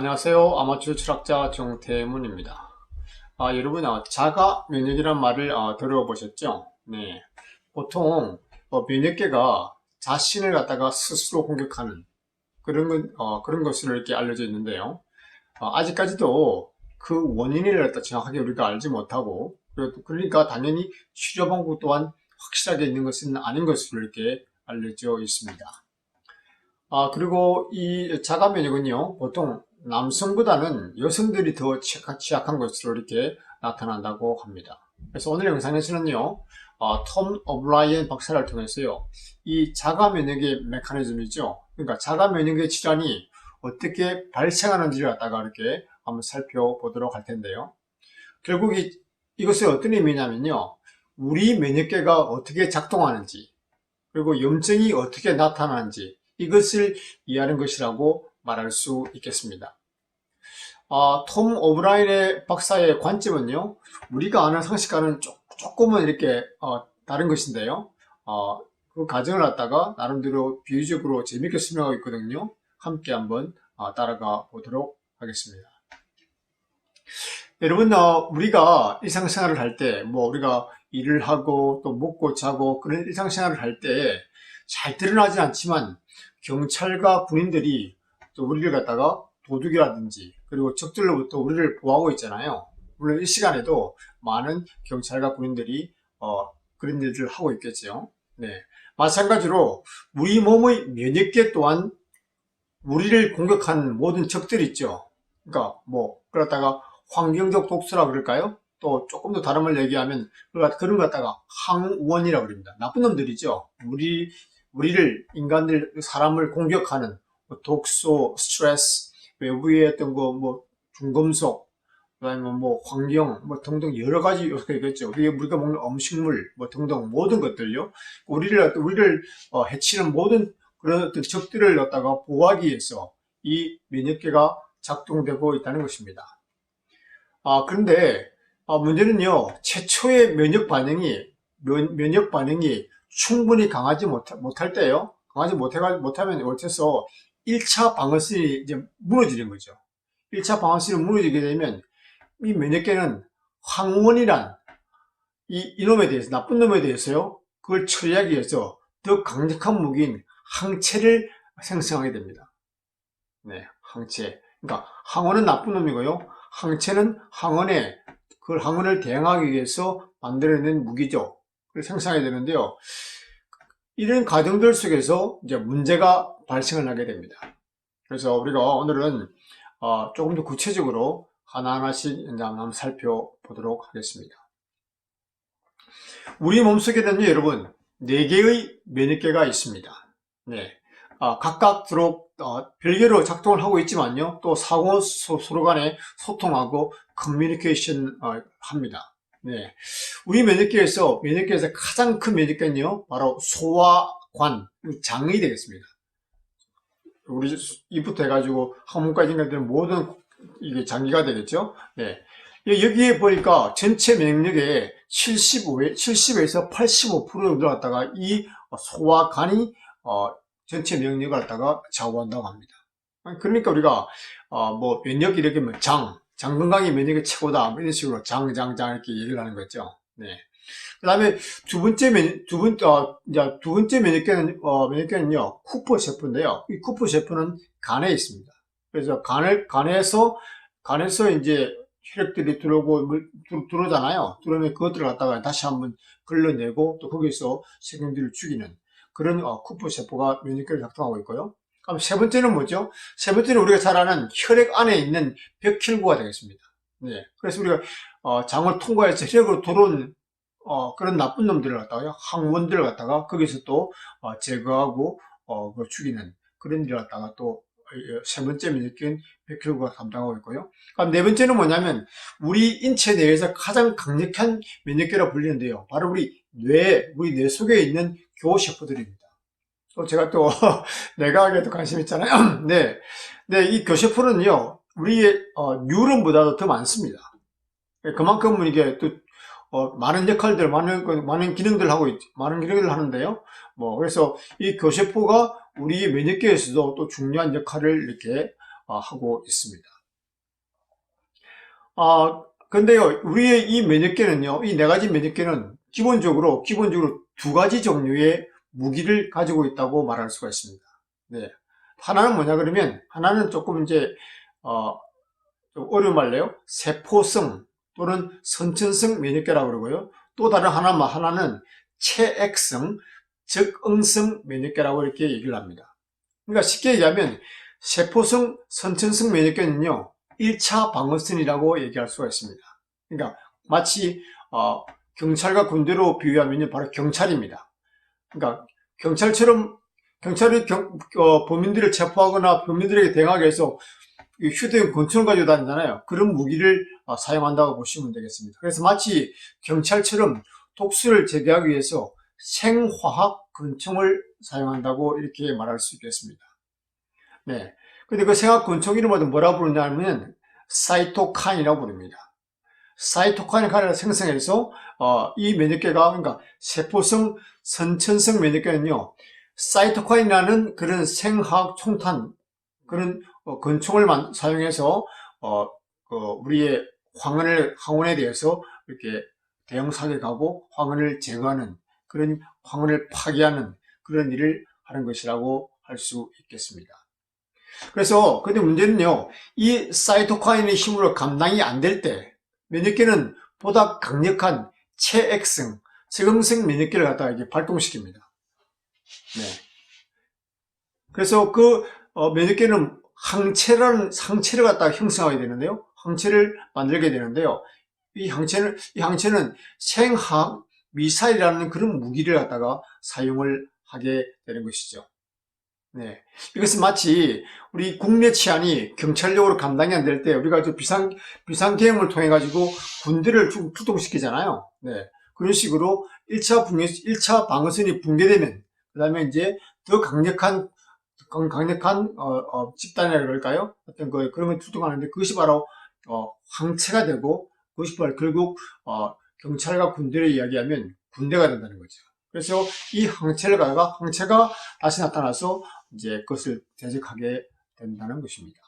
안녕하세요. 아마추어 철학자 정태문입니다. 여러분, 자가 면역이란 말을 들어보셨죠? 네. 보통 면역계가 자신을 갖다가 스스로 공격하는 그런 것으로 이렇게 알려져 있는데요. 아직까지도 그 원인을 갖다 정확하게 우리가 알지 못하고, 그러니까 당연히 치료 방법 또한 확실하게 있는 것은 아닌 것으로 이렇게 알려져 있습니다. 그리고 이 자가 면역은요, 보통 남성보다는 여성들이 더 취약한 것으로 이렇게 나타난다고 합니다. 그래서 오늘 영상에서는요, 톰 오브라이언 박사를 통해서요, 이 자가 면역의 메커니즘이죠. 그러니까 자가 면역의 질환이 어떻게 발생하는지를 갖다가 이렇게 한번 살펴보도록 할 텐데요. 결국 이것이 어떤 의미냐면요, 우리 면역계가 어떻게 작동하는지, 그리고 염증이 어떻게 나타나는지, 이것을 이해하는 것이라고 말할 수 있겠습니다. 톰 오브라인의 박사의 관점은요, 우리가 아는 상식과는 조금은 이렇게 다른 것인데요. 그 과정을 갖다가 나름대로 비유적으로 재밌게 설명하고 있거든요. 함께 한번 따라가 보도록 하겠습니다. 여러분, 우리가 일상생활을 할 때, 우리가 일을 하고 또 먹고 자고 그런 일상생활을 할 때 잘 드러나지 않지만 경찰과 군인들이 또 우리를 갖다가 도둑이라든지 그리고 적들로부터 우리를 보호하고 있잖아요. 물론 이 시간에도 많은 경찰과 군인들이 그런 일을 하고 있겠죠. 네. 마찬가지로 우리 몸의 면역계 또한 우리를 공격하는 모든 적들이 있죠. 그러니까 그렇다가 환경적 독소라 그럴까요? 또 조금 더 다른 말 얘기하면 그런 것 갖다가 항원이라고 그럽니다. 나쁜 놈들이죠. 우리를 인간들 사람을 공격하는 독소, 스트레스, 외부의 어떤 중금속, 그다음에 환경 등등 여러 가지 요소가 있겠죠. 우리가 먹는 음식물 등등 모든 것들요. 우리를 해치는 모든 그런 어떤 적들을 갖다가 보호하기 위해서 이 면역계가 작동되고 있다는 것입니다. 그런데 문제는요, 최초의 면역 반응이 충분히 강하지 못할 때요. 강하지 못하면 어째서 1차 방어선이 이제 무너지는 거죠. 1차 방어선이 무너지게 되면 이 면역계는 항원이란 이놈에 대해서, 나쁜 놈에 대해서요, 그걸 처리하기 위해서 더 강력한 무기인 항체를 생성하게 됩니다. 네, 항체. 그러니까 항원은 나쁜 놈이고요. 항체는 그 항원을 대항하기 위해서 만들어낸 무기죠. 그걸 생성하게 되는데요. 이런 과정들 속에서 이제 문제가 발생을 하게 됩니다. 그래서 우리가 오늘은 조금 더 구체적으로 하나하나씩 이제 한번 살펴보도록 하겠습니다. 우리 몸속에는요, 여러분, 4개의 면역계가 있습니다. 네. 각각 별개로 작동을 하고 있지만요, 또 서로 간에 소통하고 커뮤니케이션 합니다. 네. 우리 면역계에서 가장 큰 면역계는요, 바로 소화관, 장이 되겠습니다. 우리 입부터 해가지고 항문까지 되는 모든 이게 장기가 되겠죠. 네. 여기에 보니까 전체 면역력의 70에서 85% 정도 갖다가 이 소화관이 전체 면역력을 갖다가 좌우한다고 합니다. 그러니까 우리가 면역 이렇게 장 건강이 면역이 최고다 이런 식으로 장 이렇게 얘기를 하는 거죠. 네. 그 다음에 두 번째 면역계는요, 쿠퍼 세포인데요. 이 쿠퍼 세포는 간에 있습니다. 그래서 간에서 이제 혈액들이 들어오잖아요. 들어오면 그것들을 갖다가 다시 한번 걸러내고 또 거기서 세균들을 죽이는 그런 쿠퍼 세포가 면역계를 작동하고 있고요. 그럼 세 번째는 뭐죠? 세 번째는 우리가 잘 아는 혈액 안에 있는 백혈구가 되겠습니다. 네. 그래서 우리가 장을 통과해서 혈액으로 들어온 그런 나쁜 놈들을 갖다가 항원들을 갖다가 거기서 또 제거하고 죽이는 그런 일을 갖다가 또 세 번째 면역계인 백혈구가 담당하고 있고요. 그럼 네 번째는 뭐냐면 우리 인체 내에서 가장 강력한 면역계로 불리는데요. 바로 우리 뇌 속에 있는 교세포들입니다. 또 제가 또 내과학에도 관심 있잖아요. 네, 이 교세포는요 우리의 뉴런보다도 더 많습니다. 그만큼 이게 또 많은 역할들, 많은 기능들 많은 기능들을 하는데요. 그래서 이 교세포가 우리 면역계에서도 또 중요한 역할을 이렇게 하고 있습니다. 근데요, 우리의 이 면역계는요, 이 네 가지 면역계는 기본적으로 두 가지 종류의 무기를 가지고 있다고 말할 수가 있습니다. 네. 하나는 뭐냐 그러면, 하나는 조금 이제, 좀 어려운 말래요. 세포성 또는 선천성 면역계라고 그러고요. 또 다른 하나는 체액성, 적응성 면역계라고 이렇게 얘기를 합니다. 그러니까 쉽게 얘기하면, 세포성, 선천성 면역계는요, 1차 방어선이라고 얘기할 수가 있습니다. 그러니까 마치 경찰과 군대로 비유하면 바로 경찰입니다. 그러니까 경찰이 범인들을 체포하거나 범인들에게 대응하기 위해서 휴대용 권총을 가지고 다니잖아요. 그런 무기를 사용한다고 보시면 되겠습니다. 그래서 마치 경찰처럼 독수를 제거하기 위해서 생화학 권총을 사용한다고 이렇게 말할 수 있겠습니다. 네. 근데 그 생화학 권총 이름은 뭐라고 부르냐면 사이토카인이라고 부릅니다. 사이토카인을 생성해서 이 면역계가, 그러니까 세포성 선천성 면역계는요, 사이토카인이라는 그런 생화학 총탄, 그런 권총을 사용해서 우리의 항원에 대해서 이렇게 대형 사격하고 황혼을 제거하는, 그런 황혼을 파괴하는 그런 일을 하는 것이라고 할 수 있겠습니다. 그래서 근데 문제는요, 이 사이토카인의 힘으로 감당이 안 될 때 면역계는 보다 강력한 체액성, 적응성 면역계를 갖다가 이렇게 발동시킵니다. 네. 그래서 그 면역계는 항체를 갖다가 형성하게 되는데요, 항체를 만들게 되는데요, 이 항체는 생화학 미사일이라는 그런 무기를 갖다가 사용을 하게 되는 것이죠. 네. 이것은 마치 우리 국내 치안이 경찰력으로 감당이 안 될 때 우리가 비상계엄을 통해 가지고 군대를 출동시키잖아요. 네. 그런 식으로 1차 방어선이 붕괴되면, 그 다음에 이제 더 강력한 집단이라 그럴까요? 어떤 그런 걸 출동하는데, 그것이 바로 항체가 되고, 그것이 바로 결국 경찰과 군대를 이야기하면 군대가 된다는 거죠. 그래서 이 항체가 다시 나타나서 이제 그것을 대적하게 된다는 것입니다.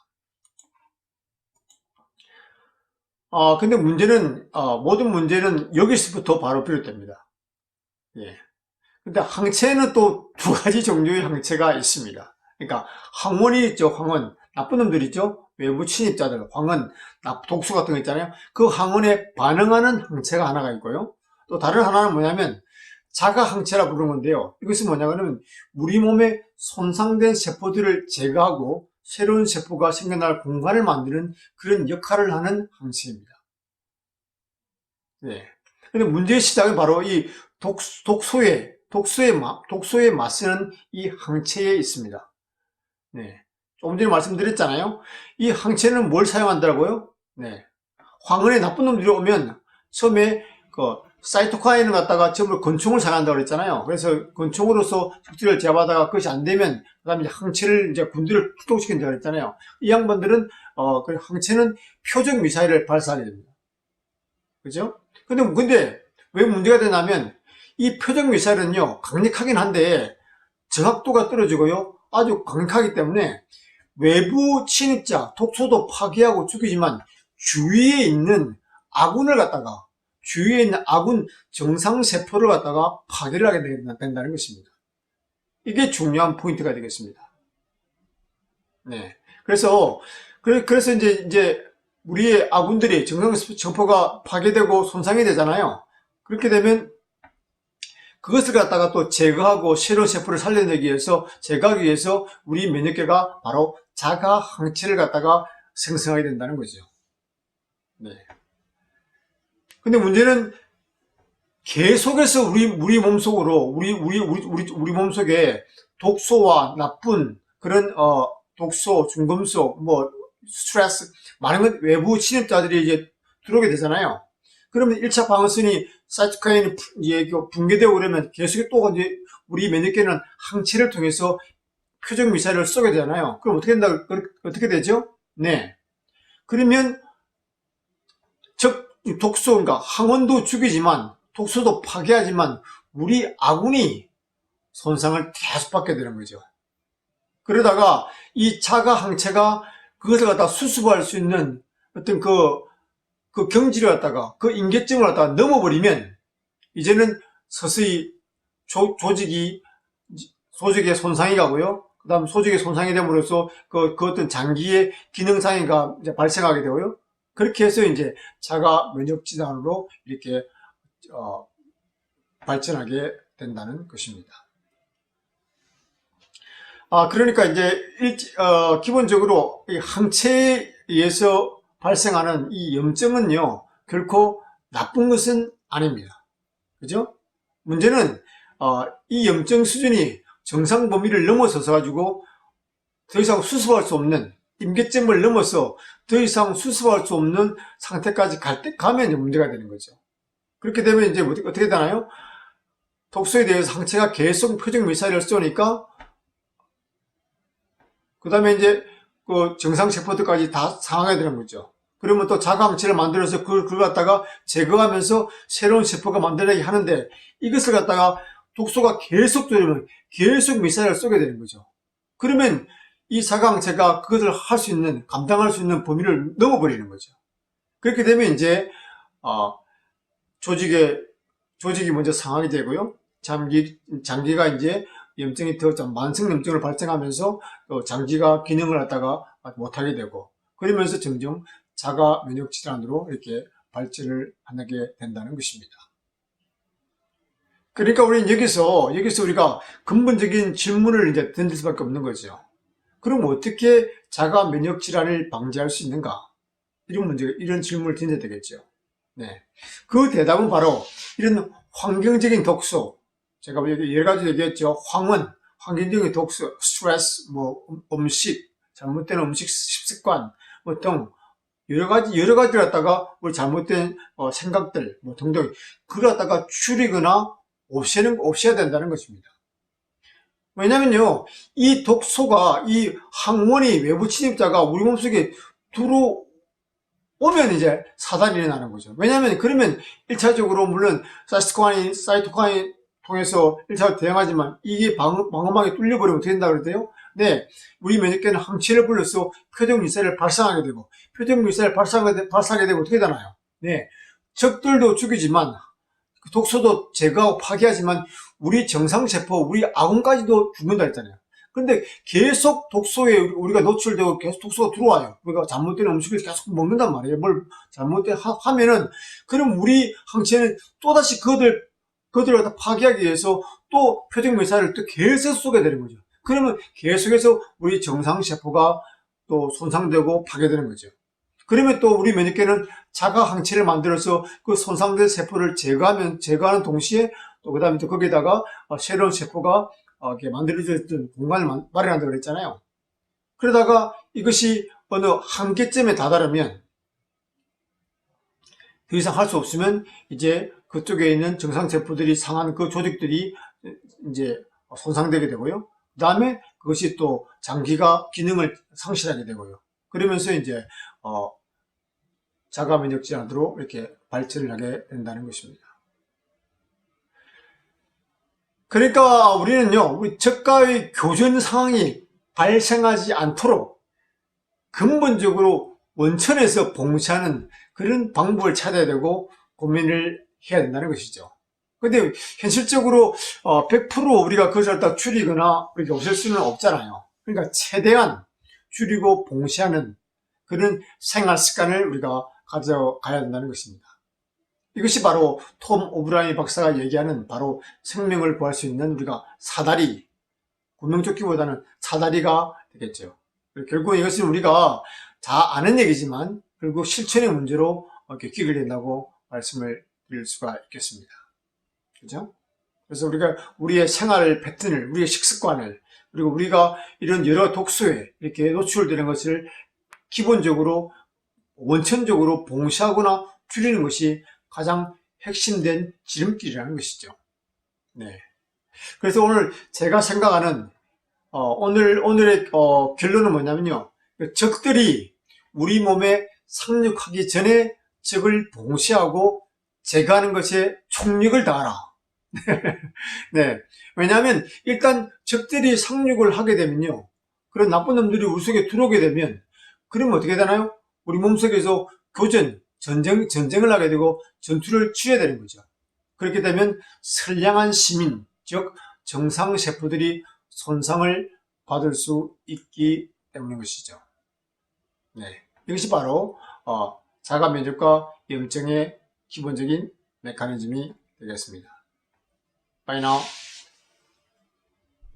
근데 모든 문제는 여기서부터 바로 비롯됩니다. 예. 근데 항체는 또 두 가지 종류의 항체가 있습니다. 그러니까 항원이 있죠, 항원. 나쁜 놈들 있죠? 외부 침입자들, 항원, 독소 같은 거 있잖아요. 그 항원에 반응하는 항체가 하나가 있고요. 또 다른 하나는 뭐냐면 자가 항체라 부르는 건데요. 이것은 뭐냐면 우리 몸에 손상된 세포들을 제거하고 새로운 세포가 생겨날 공간을 만드는 그런 역할을 하는 항체입니다. 네. 근데 문제의 시작은 바로 이 독소에 맞서는 이 항체에 있습니다. 네. 조금 전에 말씀드렸잖아요. 이 항체는 뭘 사용한다고요? 네. 황혼에 나쁜 놈들이 오면 처음에 사이토카인을 갖다가 전부 권총을 사용한다고 그랬잖아요. 그래서 권총으로서 적들을 제압하다가 그것이 안 되면 그 다음에 항체를 이제 군대를 출동시킨다고 그랬잖아요. 이 양반들은 그 항체는 표적 미사일을 발사하게 됩니다. 그죠? 근데 왜 문제가 되냐면 이 표적 미사일은요, 강력하긴 한데 정확도가 떨어지고요, 아주 강력하기 때문에 외부 침입자, 독소도 파괴하고 죽이지만 주위에 있는 아군 정상세포를 갖다가 파괴를 하게 된다는 것입니다. 이게 중요한 포인트가 되겠습니다. 네. 그래서 이제 우리의 아군들이 정상세포가 파괴되고 손상이 되잖아요. 그렇게 되면 그것을 갖다가 또 제거하고 새로운 세포를 살려내기 위해서, 제거하기 위해서 우리 면역계가 바로 자가 항체를 갖다가 생성하게 된다는 거죠. 네. 근데 문제는 계속해서 우리 몸속에 독소와 나쁜 그런 독소, 중금속, 스트레스, 많은 것, 외부 침입자들이 이제 들어오게 되잖아요. 그러면 1차 방어선이 사이토카인이 붕괴되고 그러면 계속 또 이제 우리 면역계는 항체를 통해서 표적 미사일을 쏘게 되잖아요. 그럼 어떻게 되죠? 네. 그러면 그러니까 항원도 죽이지만 독소도 파괴하지만 우리 아군이 손상을 계속 받게 되는 거죠. 그러다가 이 자가 항체가 그것을 갖다 수습할 수 있는 어떤 그 경지를 갖다가, 그 임계점을 갖다가 넘어버리면, 이제는 서서히 조직의 손상이 가고요. 그 다음 조직의 손상이 됨으로써 그 어떤 장기의 기능상해가 이제 발생하게 되고요. 그렇게 해서 이제 자가 면역 질환으로 이렇게 발전하게 된다는 것입니다. 그러니까 이제 기본적으로 이 항체에 의해서 발생하는 이 염증은요, 결코 나쁜 것은 아닙니다. 그죠? 문제는 이 염증 수준이 정상 범위를 넘어서서 가지고 더 이상 수습할 수 없는, 임계점을 넘어서 더 이상 수습할 수 없는 상태까지 가면 이제 문제가 되는 거죠. 그렇게 되면 이제 어떻게 되나요? 독소에 대해서 항체가 계속 표적 미사일을 쏘니까, 그 다음에 이제 그 정상세포들까지 다 상하게 되는 거죠. 그러면 또 자가항체를 만들어서 그걸 갖다가 제거하면서 새로운 세포가 만들어내게 하는데, 이것을 갖다가 독소가 계속 들으면 계속 미사일을 쏘게 되는 거죠. 그러면 이 자가항체가 그것을 할 수 있는, 감당할 수 있는 범위를 넘어버리는 거죠. 그렇게 되면 이제 조직이 먼저 상하게 되고요. 장기가 이제 염증이 더 만성 염증을 발생하면서 또 장기가 기능을 갖다가 못하게 되고, 그러면서 점점 자가 면역 질환으로 이렇게 발전을 하게 된다는 것입니다. 그러니까 우리는 여기서 우리가 근본적인 질문을 이제 던질 수밖에 없는 거죠. 그럼 어떻게 자가 면역 질환을 방지할 수 있는가? 이런 질문을 던져야 되겠죠. 네. 그 대답은 바로 이런 환경적인 독소, 제가 여러 가지 얘기했죠. 환경적인 독소, 스트레스, 음식, 잘못된 음식 습관, 등 여러 가지를 갖다가 우리 잘못된 생각들, 등등, 그걸 갖다가 줄이거나 없애야 된다는 것입니다. 왜냐면요, 이 독소가, 이 항원이, 외부 침입자가 우리 몸속에 들어오면 이제 사단이 일어나는 거죠. 왜냐면, 그러면 1차적으로 물론 사이토카인 통해서 1차로 대응하지만 이게 방어막이 뚫려버리면 어떻게 된다 그랬대요? 네, 우리 면역계는 항체를 불러서 표적 미사일을 발사하게 되고, 표적 미사일을 발사하게 되고 어떻게 되나요? 네, 적들도 죽이지만, 독소도 제거하고 파괴하지만 우리 정상세포, 우리 아군까지도 죽는다 했잖아요. 그런데 계속 독소에 우리가 노출되고 계속 독소가 들어와요. 우리가 잘못된 음식을 계속 먹는단 말이에요. 뭘 잘못된 하면은, 그럼 우리 항체는 또다시 그들을 갖다 파괴하기 위해서 또 표적 미사일을 또 계속 쏘게 되는 거죠. 그러면 계속해서 우리 정상세포가 또 손상되고 파괴되는 거죠. 그러면 또 우리 면역계는 자가 항체를 만들어서 그 손상된 세포를 제거하는 동시에 또 그 다음에 또 거기다가 새로운 세포가 이렇게 만들어졌던 공간을 마련한다고 그랬잖아요. 그러다가 이것이 어느 한계점에 다다르면, 더 이상 할 수 없으면 이제 그쪽에 있는 정상세포들이 상한 그 조직들이 이제 손상되게 되고요. 그 다음에 그것이 또 장기가 기능을 상실하게 되고요. 그러면서 이제 자가 면역 질환으로 이렇게 발전을 하게 된다는 것입니다. 그러니까 우리는요, 우리 저가의 교전 상황이 발생하지 않도록 근본적으로 원천에서 봉쇄하는 그런 방법을 찾아야 되고 고민을 해야 된다는 것이죠. 근데 현실적으로 100% 우리가 그것을 딱 줄이거나 이렇게 없앨 수는 없잖아요. 그러니까 최대한 줄이고 봉쇄하는 그런 생활 습관을 우리가 가져가야 된다는 것입니다. 이것이 바로 톰 오브라인 박사가 얘기하는 바로 생명을 구할 수 있는 우리가 사다리, 구명조끼보다는 사다리가 되겠죠. 결국 이것은 우리가 다 아는 얘기지만 결국 실천의 문제로 이렇게 귀결된다고 말씀을 드릴 수가 있겠습니다. 그죠? 그래서 우리가 우리의 생활 패턴을, 우리의 식습관을, 그리고 우리가 이런 여러 독소에 이렇게 노출되는 것을 기본적으로 원천적으로 봉쇄하거나 줄이는 것이 가장 핵심된 지름길이라는 것이죠. 네. 그래서 오늘 제가 생각하는 오늘의 결론은 뭐냐면요, 적들이 우리 몸에 상륙하기 전에 적을 봉쇄하고 제거하는 것에 총력을 다하라. 네. 왜냐하면 일단 적들이 상륙을 하게 되면요, 그런 나쁜 놈들이 우리 속에 들어오게 되면 그러면 어떻게 되나요? 우리 몸속에서 전쟁을 하게 되고 전투를 치러야 되는 거죠. 그렇게 되면 선량한 시민, 즉 정상 세포들이 손상을 받을 수 있기 때문인 것이죠. 네, 이것이 바로 자가 면역과 염증의 기본적인 메커니즘이 되겠습니다. Bye now.